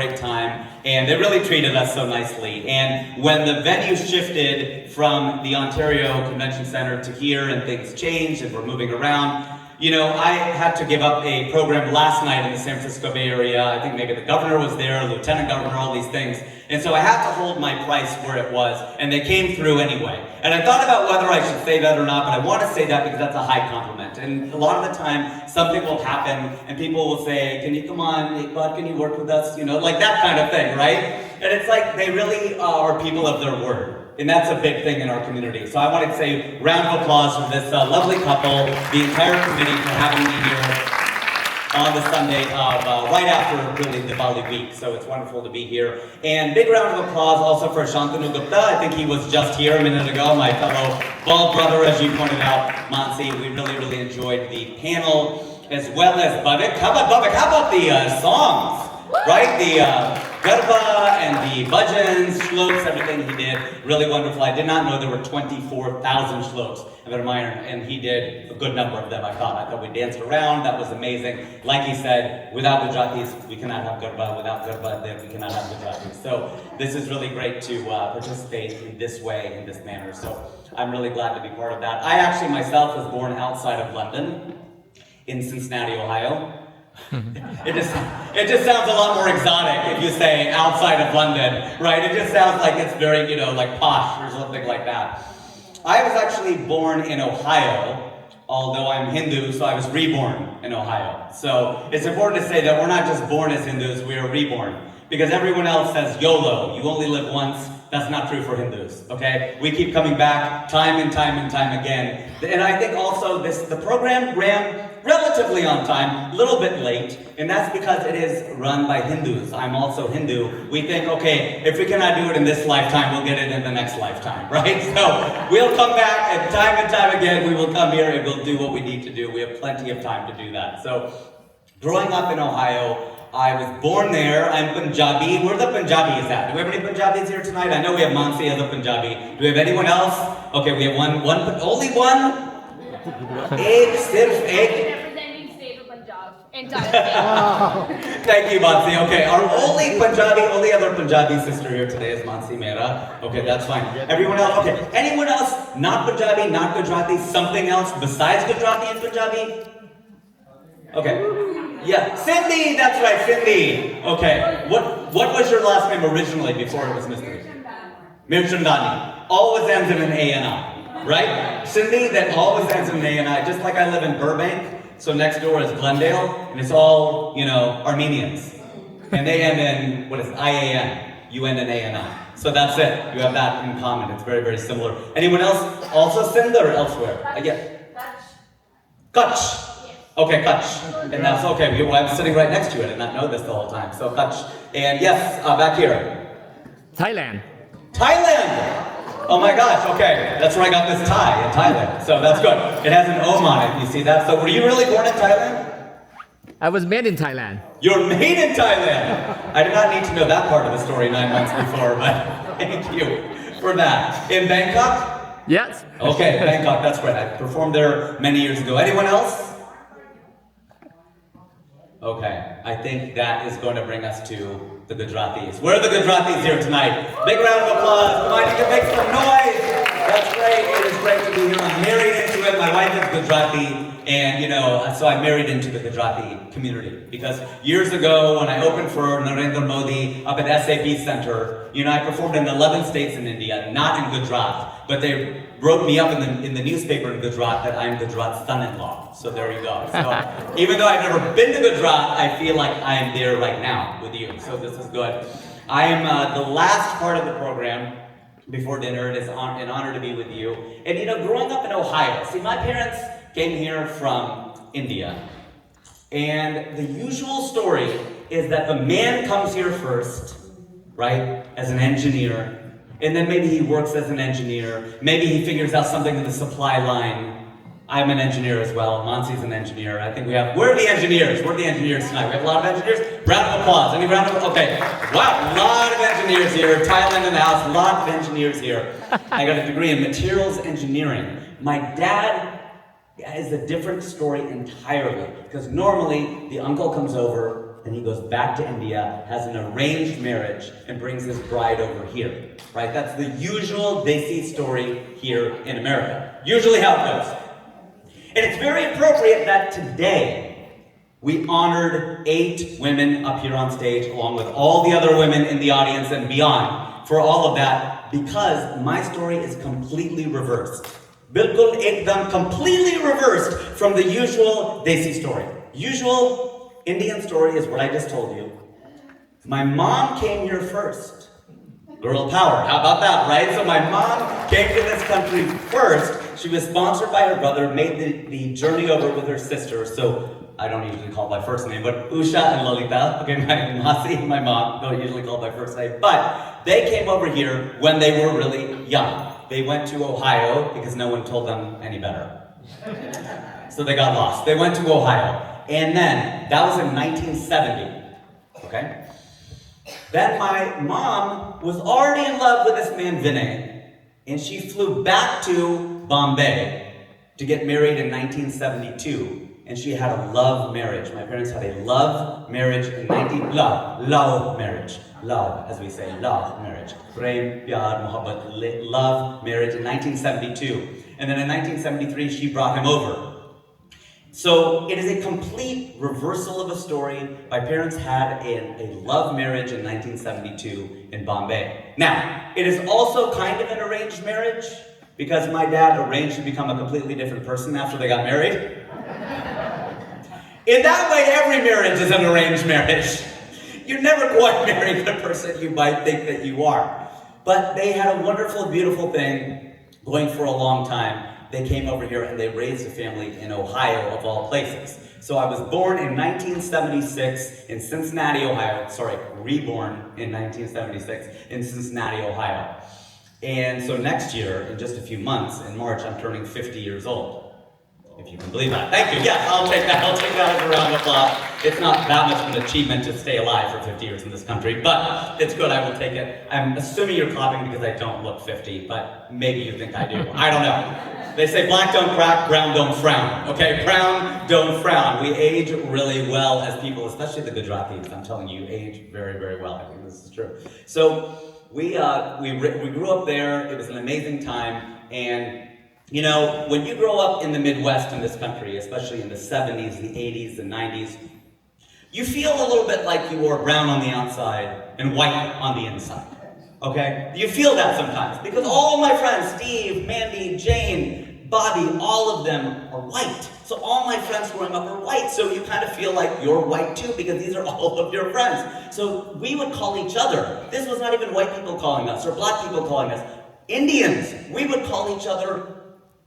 great time, and they really treated us so nicely. And when the venue shifted from the Ontario Convention Center to here and things changed and we're moving around, you know, I had to give up a program last night in the San Francisco Bay Area. I think maybe the governor was there, lieutenant governor, all these things. And so I had to hold my price where it was, and they came through anyway. And I thought about whether I should say that or not, but I want to say that because that's a high compliment. And a lot of the time, something will happen, and people will say, can you come on, Bud, can you work with us? You know, like that kind of thing, right? And it's like they really are people of their word. And that's a big thing in our community. So I wanted to say round of applause for this lovely couple, the entire committee for having me here on the Sunday of right after really Diwali week. So it's wonderful to be here. And big round of applause also for Shantanu Gupta. I think he was just here a minute ago. My fellow bald brother, as you pointed out, Mansi. We really enjoyed the panel as well as Bhavik. How about the songs? Right? The Garba and the bhajans, shloks, everything he did, really wonderful. I did not know there were 24,000 shloks of Ramayana, and he did a good number of them, I thought we danced around, that was amazing. Like he said, without Gujaratis, we cannot have Garba. Without Garba, then we cannot have Gujaratis. So this is really great to participate in this way, in this manner. So I'm really glad to be part of that. I actually myself was born outside of London, in Cincinnati, Ohio. It just sounds a lot more exotic if you say outside of London, right? It just sounds like it's very, you know, like posh or something like that. I was actually born in Ohio, although I'm Hindu, so I was reborn in Ohio. So it's important to say that we're not just born as Hindus, we are reborn. Because everyone else says YOLO, you only live once. That's not true for Hindus, okay? We keep coming back time and time again. And I think also the program ran relatively on time, a little bit late, and that's because it is run by Hindus. I'm also Hindu. We think, okay, if we cannot do it in this lifetime, we'll get it in the next lifetime, right? So we'll come back, and time again, we will come here and we'll do what we need to do. We have plenty of time to do that. So growing up in Ohio, I was born there. I'm Punjabi. Where are the Punjabis at? Do we have any Punjabis here tonight? I know we have Mansi as a Punjabi. Do we have anyone else? Okay, we have only one? Representing state of Punjab. Entire state. Thank you, Mansi. Okay, our only other Punjabi sister here today is Mansi Mehra. Okay, that's fine. Everyone else? Okay. Anyone else? Not Punjabi, not Gujarati, something else besides Gujarati and Punjabi? Okay. Yeah, Cindy, that's right, Cindy. Okay, what was your last name originally before it was Mr. Mirchandani. Always ends in an A-N-I, right? Cindy, that always ends in an A-N-I, just like I live in Burbank, so next door is Glendale, and it's all, you know, Armenians. And they end in, what is it, I-A-N. You end in A-N-I. So that's it, you have that in common, it's very similar. Anyone else also Sindh or elsewhere? Yeah. Kutch. Okay, Kutch. And that's okay. I'm sitting right next to it. I did not know this the whole time. So Kutch. And yes, back here. Thailand. Thailand! Oh my gosh, okay. That's where I got this tie in Thailand. So that's good. It has an Om on it. You see that? So were you really born in Thailand? I was made in Thailand. You're made in Thailand! I did not need to know that part of the story 9 months before, but thank you for that. In Bangkok? Yes. Okay, Bangkok, that's right. I performed there many years ago. Anyone else? Okay, I think that is going to bring us to the Gujaratis. Where are the Gujaratis here tonight? Big round of applause. Come on, you can make some noise. That's great. It is great to be here. I'm married into it. My wife is Gujarati. And, you know, so I married into the Gujarati community. Because years ago, when I opened for Narendra Modi up at SAP Center, you know, I performed in 11 states in India, not in Gujarat. But they wrote me up in the newspaper in Gujarat that I'm Gujarat's son-in-law. So there you go. So even though I've never been to Gujarat, I feel like I'm there right now with you. So this is good. I am the last part of the program before dinner. It is an honor to be with you. And you know, growing up in Ohio, see, my parents came here from India. And the usual story is that the man comes here first, right, as an engineer. And then maybe he works as an engineer. Maybe he figures out something in the supply line. I'm an engineer as well. Mansi's an engineer. I think we have, where are the engineers? Where are the engineers tonight? We have a lot of engineers. Round of applause. Any round of applause? Okay. Wow, a lot of engineers here. Thailand in the house, a lot of engineers here. I got a degree in materials engineering. My dad is a different story entirely. Because normally, the uncle comes over, then he goes back to India, has an arranged marriage, and brings his bride over here, right? That's the usual Desi story here in America. Usually how it goes. And it's very appropriate that today we honored 8 women up here on stage, along with all the other women in the audience and beyond, for all of that, because my story is completely reversed. Bilkul ekdam completely reversed from the usual Desi story. Usual Indian story is what I just told you. My mom came here first. Girl power, how about that, right? So my mom came to this country first. She was sponsored by her brother, made the journey over with her sister. So I don't usually call by first name, but Usha and Lolita, okay, my Masi, my mom, don't usually call by first name. But they came over here when they were really young. They went to Ohio because no one told them any better. So they got lost. They went to Ohio. And then, that was in 1970, okay? Then my mom was already in love with this man, Vinay, and she flew back to Bombay to get married in 1972. And she had a love marriage. My parents had a love marriage in love marriage. Love, as we say, love marriage. Prem, pyar, mohabbat, love marriage in 1972. And then in 1973, she brought him over. So it is a complete reversal of a story. My parents had a love marriage in 1972 in Bombay. Now, it is also kind of an arranged marriage because my dad arranged to become a completely different person after they got married. In that way, every marriage is an arranged marriage. You never quite marry the person you might think that you are. But they had a wonderful, beautiful thing going for a long time. They came over here and they raised a family in Ohio, of all places. So I was born in 1976 in Cincinnati, Ohio. Sorry, reborn in 1976 in Cincinnati, Ohio. And so next year, in just a few months, in March, I'm turning 50 years old. If you can believe that. Thank you. Yes, I'll take that. I'll take that as a round of applause. It's not that much of an achievement to stay alive for 50 years in this country, but it's good. I will take it. I'm assuming you're clapping because I don't look 50, but maybe you think I do. I don't know. They say black don't crack, brown don't frown. Okay, brown don't frown. We age really well as people, especially the Gujaratis. I'm telling you, age very, very well. I think this is true. So we grew up there. It was an amazing time, and you know, when you grow up in the Midwest in this country, especially in the 70s, the 80s, the 90s, you feel a little bit like you were brown on the outside and white on the inside, okay? You feel that sometimes, because all of my friends, Steve, Mandy, Jane, Bobby, all of them are white. So all my friends growing up are white, so you kind of feel like you're white too, because these are all of your friends. So we would call each other, this was not even white people calling us, or black people calling us, Indians, we would call each other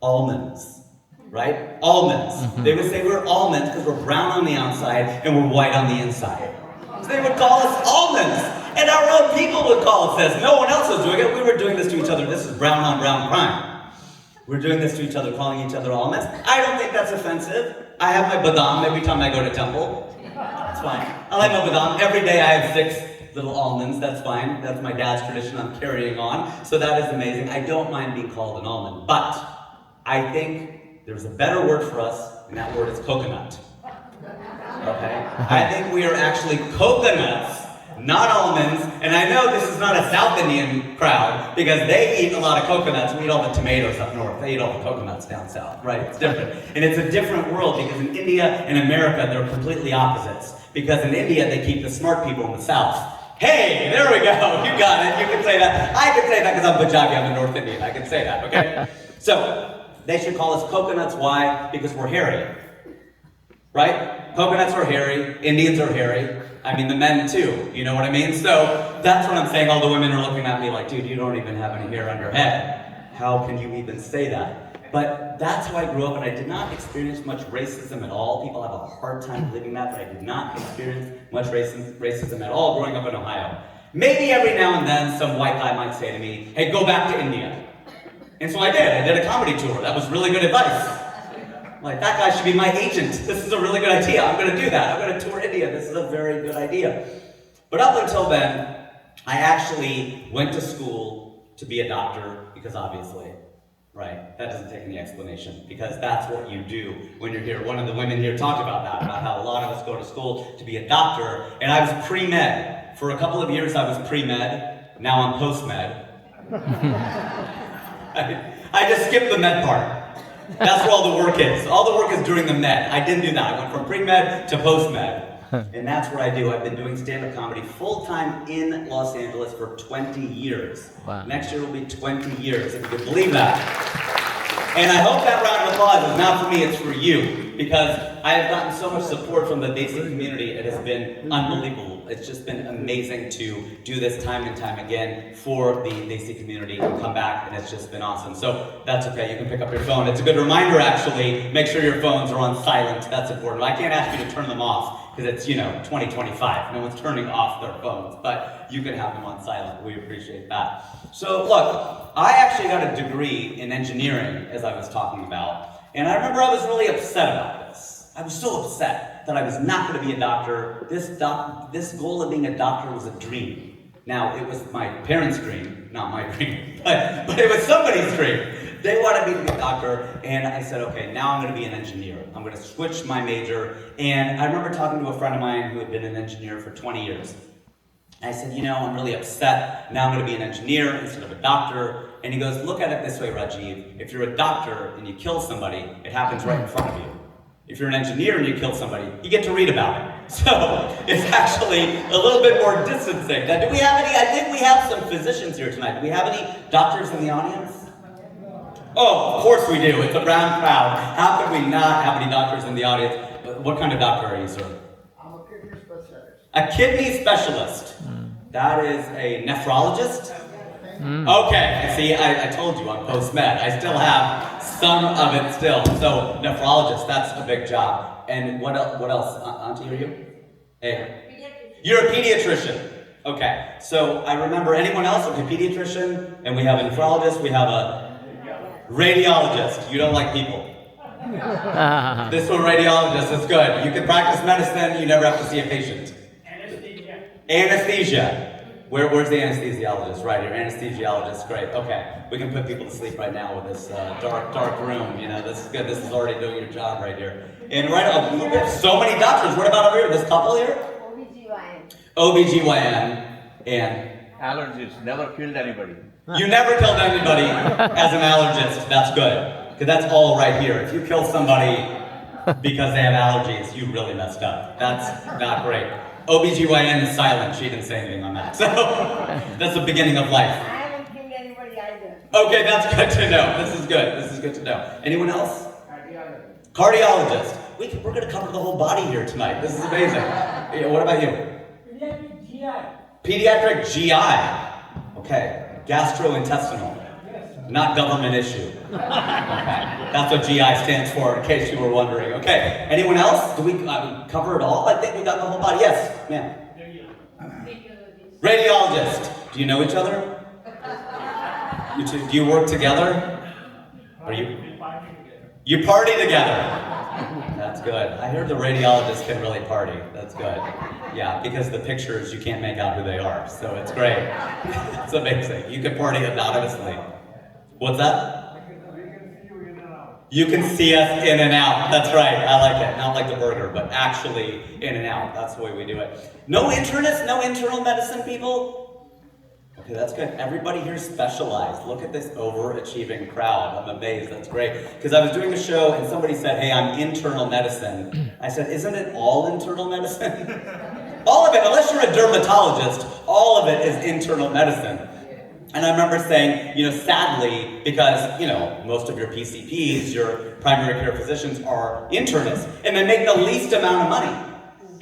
almonds, right? Almonds. They would say we're almonds because we're brown on the outside and we're white on the inside. So they would call us almonds. And our own people would call us this. No one else was doing it. We were doing this to each other. This is brown on brown crime. We're doing this to each other, calling each other almonds. I don't think that's offensive. I have my badam every time I go to temple. It's fine. I like my badam. Every day I have 6 little almonds. That's fine. That's my dad's tradition I'm carrying on. So that is amazing. I don't mind being called an almond. But I think there's a better word for us, and that word is coconut. Okay? I think we are actually coconuts, not almonds. And I know this is not a South Indian crowd, because they eat a lot of coconuts. We eat all the tomatoes up north. They eat all the coconuts down south, right? It's different. And it's a different world, because in India and America, they're completely opposites. Because in India, they keep the smart people in the south. Hey, there we go. You got it. You can say that. I can say that because I'm Punjabi. I'm a North Indian. I can say that, okay? So, they should call us coconuts. Why? Because we're hairy. Right? Coconuts are hairy. Indians are hairy. I mean, the men too. You know what I mean? So that's what I'm saying. All the women are looking at me like, dude, you don't even have any hair on your head. How can you even say that? But that's how I grew up, and I did not experience much racism at all. People have a hard time believing that, but I did not experience much racism at all growing up in Ohio. Maybe every now and then some white guy might say to me, hey, go back to India. And so I did. I did a comedy tour. That was really good advice. Like, that guy should be my agent. This is a really good idea. I'm going to do that. I'm going to tour India. This is a very good idea. But up until then, I actually went to school to be a doctor, because obviously, Right, that doesn't take any explanation because that's what you do when you're here. One of the women here talked about that, about how a lot of us go to school to be a doctor, and I was pre-med. For a couple of years I was pre-med, now I'm post-med. I just skipped the med part. That's where all the work is. All the work is during the med. I didn't do that. I went from pre-med to post-med. And that's what I do. I've been doing stand-up comedy full-time in Los Angeles for 20 years. Wow. Next year will be 20 years, if you can believe that. And I hope that round of applause is not for me, it's for you. Because I have gotten so much support from the Desi community, it has been unbelievable. It's just been amazing to do this time and time again for the Desi community and come back, and it's just been awesome. So that's okay, you can pick up your phone. It's a good reminder, actually, make sure your phones are on silent, that's important. I can't ask you to turn them off, because it's, 2025. No one's turning off their phones, but you can have them on silent. We appreciate that. So look, I actually got a degree in engineering, as I was talking about, and I remember I was really upset about this. I was so upset that I was not going to be a doctor. This goal of being a doctor was a dream. Now, it was my parents' dream, not my dream, but it was somebody's dream. They wanted me to be a doctor, and I said, okay, now I'm going to be an engineer. I'm going to switch my major. And I remember talking to a friend of mine who had been an engineer for 20 years. I said, I'm really upset. Now I'm going to be an engineer instead of a doctor. And he goes, look at it this way, Rajeev. If you're a doctor and you kill somebody, it happens right in front of you. If you're an engineer and you kill somebody, you get to read about it. So it's actually a little bit more distancing. Now, do we have any? I think we have some physicians here tonight. Do we have any doctors in the audience? Oh, of course we do. It's a round crowd. How could we not have any doctors in the audience? What kind of doctor are you, sir? I'm a kidney specialist. A kidney specialist. That is a nephrologist? Okay, see, I told you I'm post-med. I still have some of it still. So, nephrologist, that's a big job. And what else? Auntie, are you? Hey. You're a pediatrician. Okay, so I remember anyone else? Okay, pediatrician, and we have a nephrologist, we have a radiologist. You don't like people. This one, radiologist, is good. You can practice medicine, you never have to see a patient. Anesthesia. Where's the anesthesiologist? Right here, anesthesiologist, great, okay. We can put people to sleep right now with this dark room, this is good, this is already doing your job right here. And we have so many doctors, what about over here, this couple here? OBGYN, and? Allergists, never killed anybody. You never killed anybody as an allergist, that's good. Because that's all right here. If you kill somebody because they have allergies, you really messed up. That's not great. OBGYN is silent, she didn't say anything on that. So, that's the beginning of life. I haven't killed anybody either. Okay, that's good to know. This is good to know. Anyone else? Cardiologist. We're going to cover the whole body here tonight. This is amazing. Yeah, what about you? Pediatric GI. Pediatric GI. Okay. Gastrointestinal. Not government issue. Okay. That's what GI stands for, in case you were wondering. Okay. Anyone else? Do we cover it all? I think we got the whole body. Yes, ma'am. Radiologist. Do you know each other? You two, do you work together? You party together. That's good. I heard the radiologist can really party. That's good. Yeah, because the pictures, you can't make out who they are. So it's great. It's amazing. You can party anonymously. What's that? You can see us in and out. That's right. I like it. Not like the burger, but actually in and out. That's the way we do it. No internists? No internal medicine people? Okay, that's good. Everybody here is specialized. Look at this overachieving crowd. I'm amazed. That's great. Because I was doing a show and somebody said, hey, I'm internal medicine. I said, isn't it all internal medicine? All of it, unless you're a dermatologist, all of it is internal medicine. And I remember saying, sadly, because, most of your PCPs, your primary care physicians are internists, and they make the least amount of money.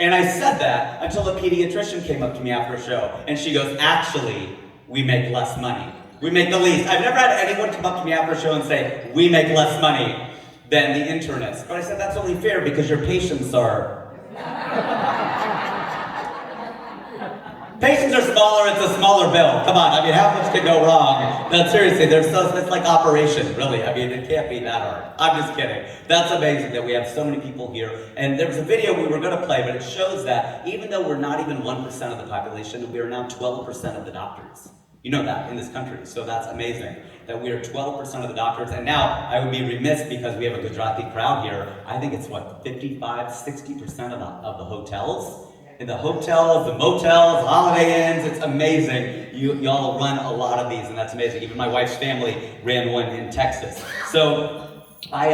And I said that until a pediatrician came up to me after a show, and she goes, actually, we make less money. We make the least. I've never had anyone come up to me after a show and say, we make less money than the internists. But I said, that's only fair because your patients are... Patients are smaller, it's a smaller bill. Come on, how much could go wrong? No, seriously, it's like operation, really. It can't be that hard. I'm just kidding. That's amazing that we have so many people here. And there was a video we were going to play, but it shows that even though we're not even 1% of the population, we are now 12% of the doctors. You know that in this country, so that's amazing that we are 12% of the doctors. And now I would be remiss because we have a Gujarati crowd here. I think it's what, 55, 60% of the hotels. In the hotels, the motels, Holiday Inns, it's amazing. Y'all run a lot of these, and that's amazing. Even my wife's family ran one in Texas. So I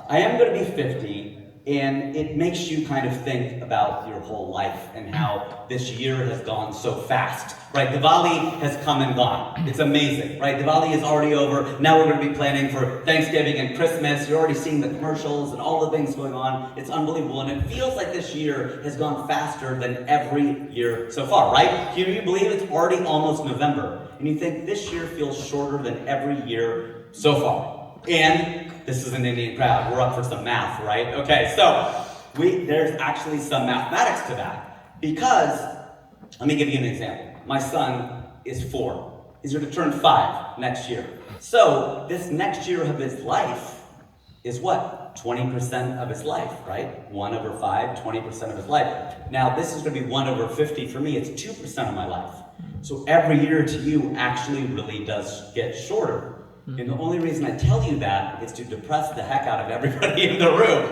am going to be 50. And it makes you kind of think about your whole life and how this year has gone so fast, right? Diwali has come and gone. It's amazing, right? Diwali is already over. Now we're going to be planning for Thanksgiving and Christmas. You're already seeing the commercials and all the things going on. It's unbelievable. And it feels like this year has gone faster than every year so far, right? Can you believe it's already almost November? And you think this year feels shorter than every year so far. And this is an Indian crowd. We're up for some math, right? Okay, so there's actually some mathematics to that. Because, let me give you an example. My son is 4. He's going to turn 5 next year. So this next year of his life is what? 20% of his life, right? 1 over 5, 20% of his life. Now this is going to be 1 over 50 for me. It's 2% of my life. So every year to you actually really does get shorter. And the only reason I tell you that is to depress the heck out of everybody in the room.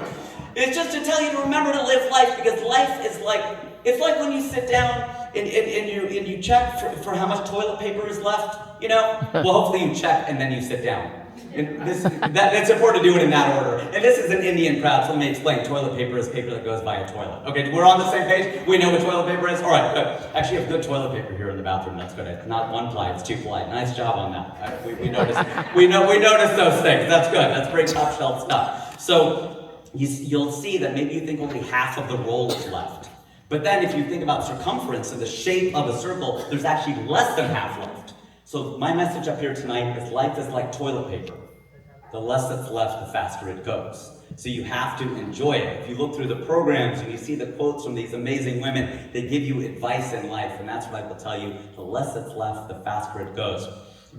It's just to tell you to remember to live life, because life is like, it's like when you sit down and you check for how much toilet paper is left, you know? Well, hopefully you check and then you sit down. And it's important to do it in that order. And this is an Indian crowd, so let me explain. Toilet paper is paper that goes by a toilet. Okay, we're on the same page? We know what toilet paper is? All right, good. Actually, you have good toilet paper here in the bathroom. That's good. It's not 1 ply, it's 2 ply. Nice job on that. We noticed. We noticed those things. That's good. That's pretty top shelf stuff. So you'll see that maybe you think only half of the roll is left. But then if you think about circumference and the shape of a circle, there's actually less than half left. So my message up here tonight is life is like toilet paper. The less that's left, the faster it goes. So you have to enjoy it. If you look through the programs and you see the quotes from these amazing women, they give you advice in life, and that's what I will tell you. The less that's left, the faster it goes.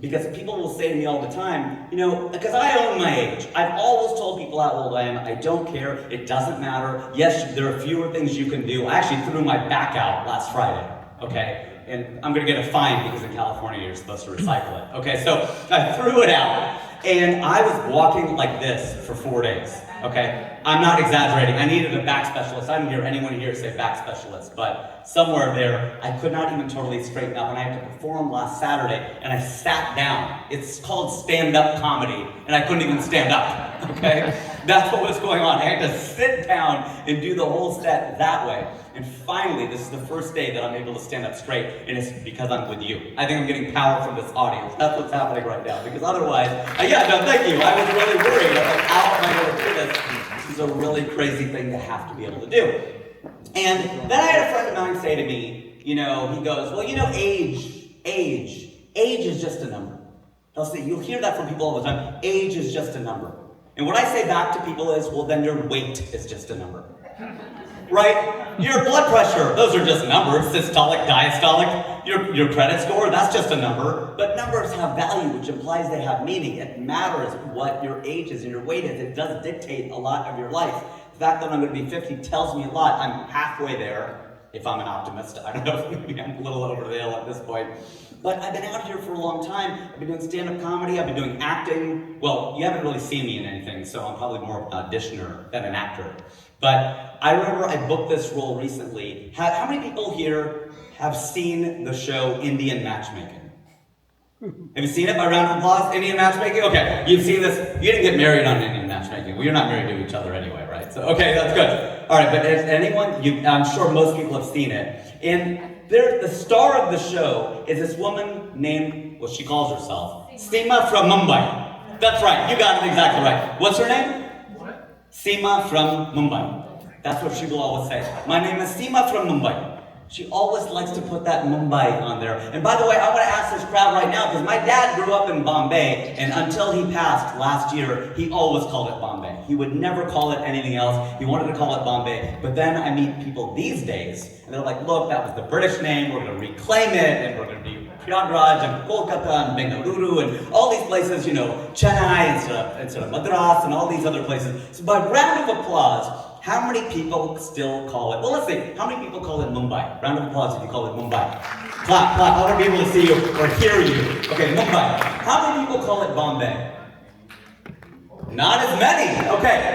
Because people will say to me all the time, you know, because I own my age. I've always told people how old I am. I don't care. It doesn't matter. Yes, there are fewer things you can do. I actually threw my back out last Friday, okay? And I'm gonna get a fine because in California you're supposed to recycle it. Okay, so I threw it out and I was walking like this for 4 days, okay? I'm not exaggerating. I needed a back specialist. I didn't hear anyone here say back specialist, but somewhere there, I could not even totally straighten up, and I had to perform last Saturday, and I sat down. It's called stand-up comedy, and I couldn't even stand up, okay? That's what was going on. I had to sit down and do the whole set that way. And finally, this is the first day that I'm able to stand up straight, and it's because I'm with you. I think I'm getting power from this audience. That's what's happening right now, because otherwise, thank you. I was really worried. I'm like, how am I going to do this? This is a really crazy thing to have to be able to do. And then I had a friend of mine say to me, you know, he goes, well, you know, age is just a number. They'll say, you'll hear that from people all the time. Age is just a number. And what I say back to people is, well, then your weight is just a number. Right? Your blood pressure, those are just numbers. Systolic, diastolic. Your credit score, that's just a number. But numbers have value, which implies they have meaning. It matters what your age is and your weight is. It does dictate a lot of your life. The fact that I'm going to be 50 tells me a lot. I'm halfway there, if I'm an optimist. I don't know if maybe I'm a little over the hill at this point. But I've been out here for a long time. I've been doing stand-up comedy. I've been doing acting. Well, you haven't really seen me in anything, so I'm probably more of an auditioner than an actor. But I remember I booked this role recently. How many people here have seen the show Indian Matchmaking? Have you seen it by round of applause? Indian Matchmaking? Okay, you've seen this. You didn't get married on Indian Matchmaking. Well, you're not married to each other anyway, right? So, okay, that's good. All right, but has anyone, I'm sure most people have seen it. And the star of the show is this woman named, well, she calls herself Seema from Mumbai. That's right, you got it exactly right. What's her name? Seema from Mumbai. That's what she will always say. My name is Seema from Mumbai. She always likes to put that Mumbai on there. And by the way, I want to ask this crowd right now, because my dad grew up in Bombay, and until he passed last year, he always called it Bombay. He would never call it anything else. He wanted to call it Bombay. But then I meet people these days, and they're like, look, that was the British name, we're going to reclaim it, and we're going to do Prayagraj and Kolkata and Bengaluru and all these places, you know, Chennai instead of Madras and all these other places. So by round of applause, How many people still call it? Well, let's see. How many people call it Mumbai? Round of applause if you call it Mumbai. Clap, clap. I want to be able to see you or hear you. Okay, Mumbai. How many people call it Bombay? Not as many. Okay.